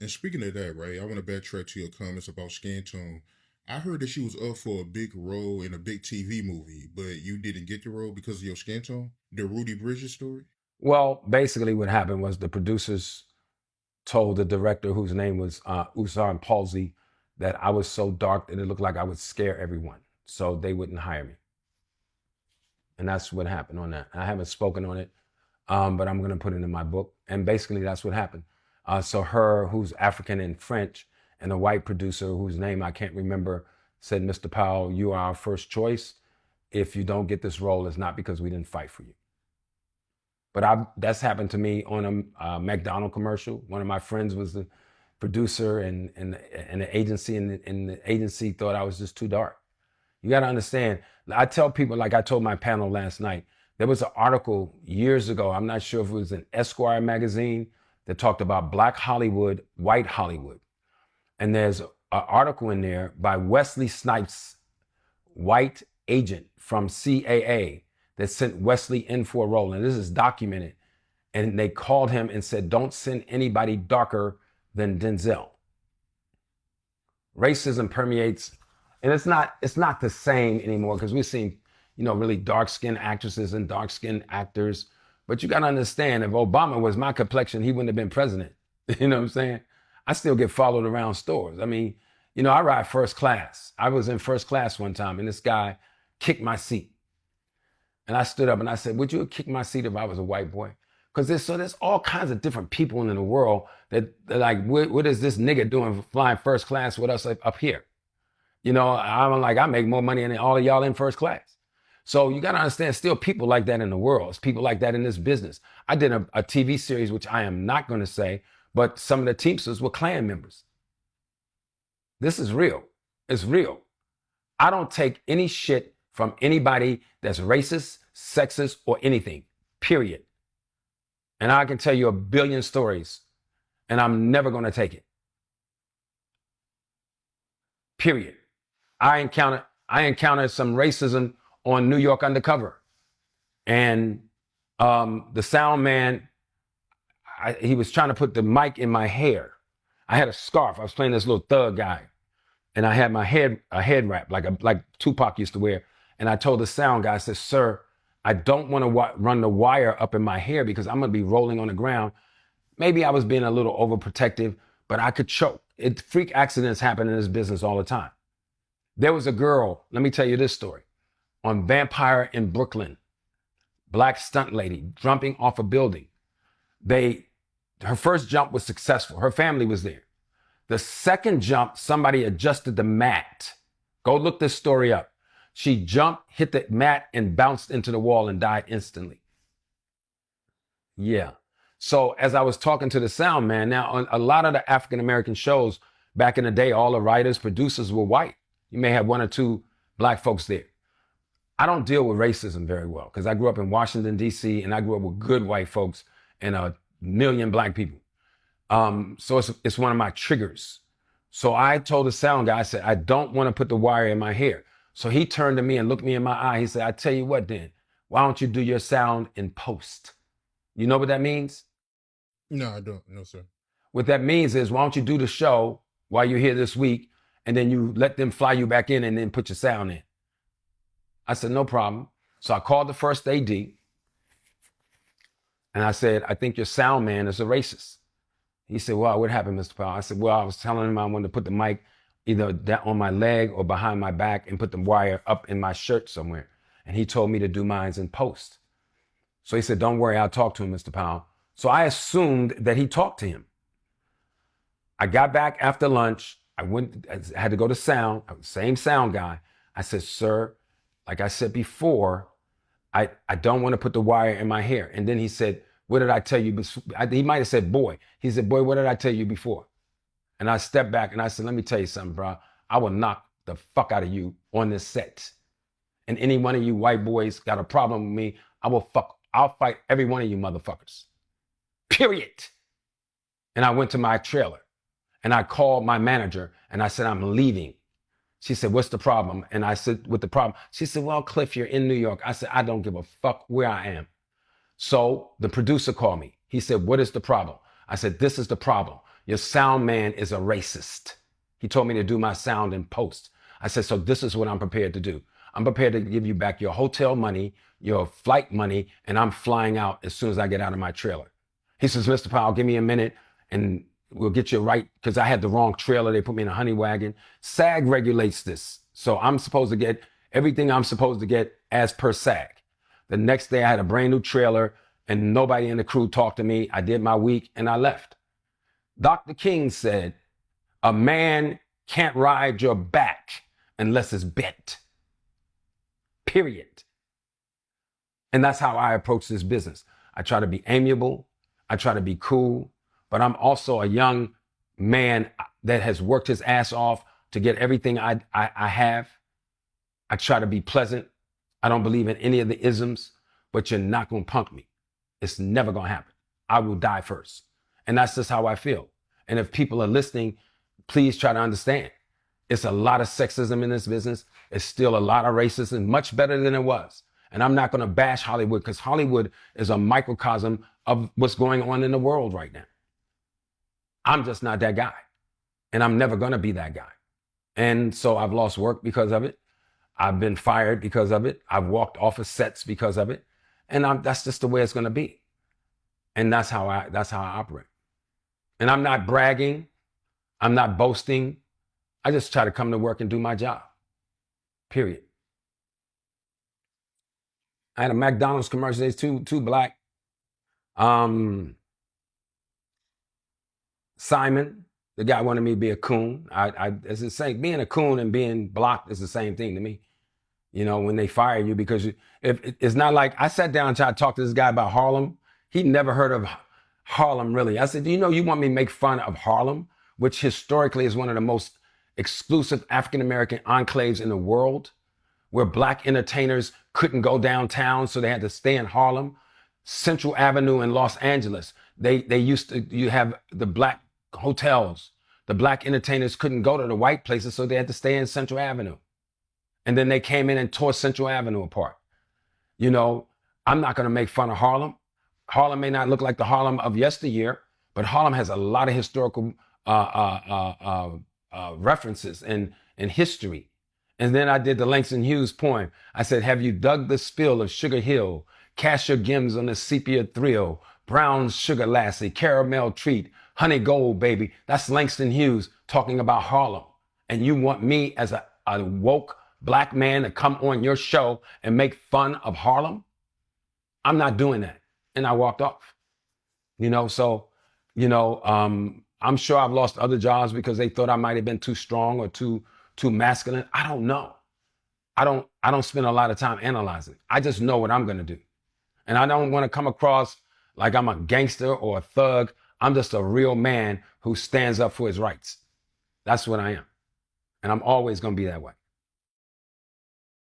And speaking of that, right, I want to backtrack to your comments about skin tone. I heard that she was up for a big role in a big TV movie, but you didn't get the role because of your skin tone. The Rudy Bridges story. Well, basically what happened was the producers told the director, whose name was Usar Palsy, that I was so dark that it looked like I would scare everyone. So they wouldn't hire me. And that's what happened on that. I haven't spoken on it, but I'm going to put it in my book. And basically that's what happened. So her, who's African and French, and a white producer whose name I can't remember, said, Mr. Powell, you are our first choice. If you don't get this role, it's not because we didn't fight for you. But that's happened to me on a McDonald commercial. One of my friends was the producer and the agency, and the agency thought I was just too dark. You got to understand, I tell people, like I told my panel last night, there was an article years ago, I'm not sure if it was in Esquire magazine, that talked about Black Hollywood, white Hollywood. And there's an article in there by Wesley Snipes, white agent from CAA, that sent Wesley in for a role. And this is documented. And they called him and said, don't send anybody darker than Denzel. Racism permeates, and it's not the same anymore, because we've seen, really dark-skinned actresses and dark-skinned actors. But you got to understand, if Obama was my complexion, he wouldn't have been president. You know what I'm saying? I still get followed around stores. I mean, I ride first class. I was in first class one time, and this guy kicked my seat. And I stood up and I said, would you have kicked my seat if I was a white boy? Because there's all kinds of different people in the world that like, what is this nigga doing flying first class with us up here? I'm like, I make more money than all of y'all in first class. So you got to understand, still people like that in the world. It's people like that in this business. I did a TV series, which I am not going to say, but some of the Teamsters were Klan members. This is real. It's real. I don't take any shit from anybody that's racist, sexist, or anything, period. And I can tell you a billion stories, and I'm never going to take it. Period. I encountered some racism on New York Undercover. And the sound man, he was trying to put the mic in my hair. I had a scarf. I was playing this little thug guy. And I had a head wrap, like Tupac used to wear. And I told the sound guy, I said, sir, I don't want to run the wire up in my hair because I'm going to be rolling on the ground. Maybe I was being a little overprotective, but I could choke. Freak accidents happen in this business all the time. There was a girl, let me tell you this story, on Vampire in Brooklyn, black stunt lady jumping off a building. Her first jump was successful. Her family was there. The second jump, somebody adjusted the mat. Go look this story up. She jumped, hit the mat, and bounced into the wall and died instantly. Yeah. So as I was talking to the sound man, now on a lot of the African-American shows back in the day, all the writers, producers were white. You may have one or two black folks there. I don't deal with racism very well because I grew up in Washington, D.C., and I grew up with good white folks and a million black people. So it's one of my triggers. So I told the sound guy, I said, I don't want to put the wire in my hair. So he turned to me and looked me in my eye. He said, I tell you what then, why don't you do your sound in post? You know what that means? No, I don't. No, sir. What that means is, why don't you do the show while you're here this week, and then you let them fly you back in and then put your sound in. I said, no problem. So I called the first AD and I said, I think your sound man is a racist. He said, well, what happened, Mr. Powell? I said, well, I was telling him I wanted to put the mic either on my leg or behind my back and put the wire up in my shirt somewhere. And he told me to do mine in post. So he said, don't worry, I'll talk to him, Mr. Powell. So I assumed that he talked to him. I got back after lunch. I had to go to sound, same sound guy. I said, sir, like I said before, I don't want to put the wire in my hair. And then he said, what did I tell you? He might have said, boy. He said, boy, what did I tell you before? And I stepped back and I said, let me tell you something, bro. I will knock the fuck out of you on this set. And any one of you white boys got a problem with me, I'll fight every one of you motherfuckers. Period. And I went to my trailer and I called my manager and I said, I'm leaving. She said, what's the problem? And I said, what the problem? She said, well, Cliff, you're in New York. I said, I don't give a fuck where I am. So the producer called me. He said, what is the problem? I said, this is the problem. Your sound man is a racist. He told me to do my sound in post. I said, so this is what I'm prepared to do. I'm prepared to give you back your hotel money, your flight money, and I'm flying out as soon as I get out of my trailer. He says, Mr. Powell, give me a minute and we'll get you right, because I had the wrong trailer. They put me in a honey wagon. SAG regulates this. So I'm supposed to get everything I'm supposed to get as per SAG. The next day I had a brand new trailer and nobody in the crew talked to me. I did my week and I left. Dr. King said, a man can't ride your back unless it's bent. Period. And that's how I approach this business. I try to be amiable. I try to be cool, but I'm also a young man that has worked his ass off to get everything I have. I try to be pleasant. I don't believe in any of the isms, but you're not going to punk me. It's never going to happen. I will die first. And that's just how I feel. And if people are listening, please try to understand. It's a lot of sexism in this business. It's still a lot of racism, much better than it was. And I'm not going to bash Hollywood, because Hollywood is a microcosm of what's going on in the world right now. I'm just not that guy. And I'm never going to be that guy. And so I've lost work because of it. I've been fired because of it. I've walked off of sets because of it. And that's just the way it's going to be. And that's how I operate. And I'm not bragging. I'm not boasting. I just try to come to work and do my job. Period. I had a McDonald's commercial. There's two black. Simon, the guy wanted me to be a coon. It's the same. Being a coon and being blocked is the same thing to me. You know, when they fire you, because if it's not like I sat down and tried to talk to this guy about Harlem. He'd never heard of Harlem, really. I said, do you know you want me to make fun of Harlem, which historically is one of the most exclusive African-American enclaves in the world, where black entertainers couldn't go downtown, so they had to stay in Harlem. Central Avenue in Los Angeles, you have the black hotels. The black entertainers couldn't go to the white places, so they had to stay in Central Avenue. And then they came in and tore Central Avenue apart. You know, I'm not going to make fun of Harlem. Harlem may not look like the Harlem of yesteryear, but Harlem has a lot of historical references and history. And then I did the Langston Hughes poem. I said, have you dug the spill of Sugar Hill? Cast your gems on the sepia thrill. Brown sugar lassie, caramel treat, honey gold baby. That's Langston Hughes talking about Harlem. And you want me as a woke black man to come on your show and make fun of Harlem? I'm not doing that. And I walked off. You know, so, you know, I'm sure I've lost other jobs because they thought I might have been too strong or too masculine. I don't know. I don't spend a lot of time analyzing. I just know what I'm going to do. And I don't want to come across like I'm a gangster or a thug. I'm just a real man who stands up for his rights. That's what I am. And I'm always going to be that way.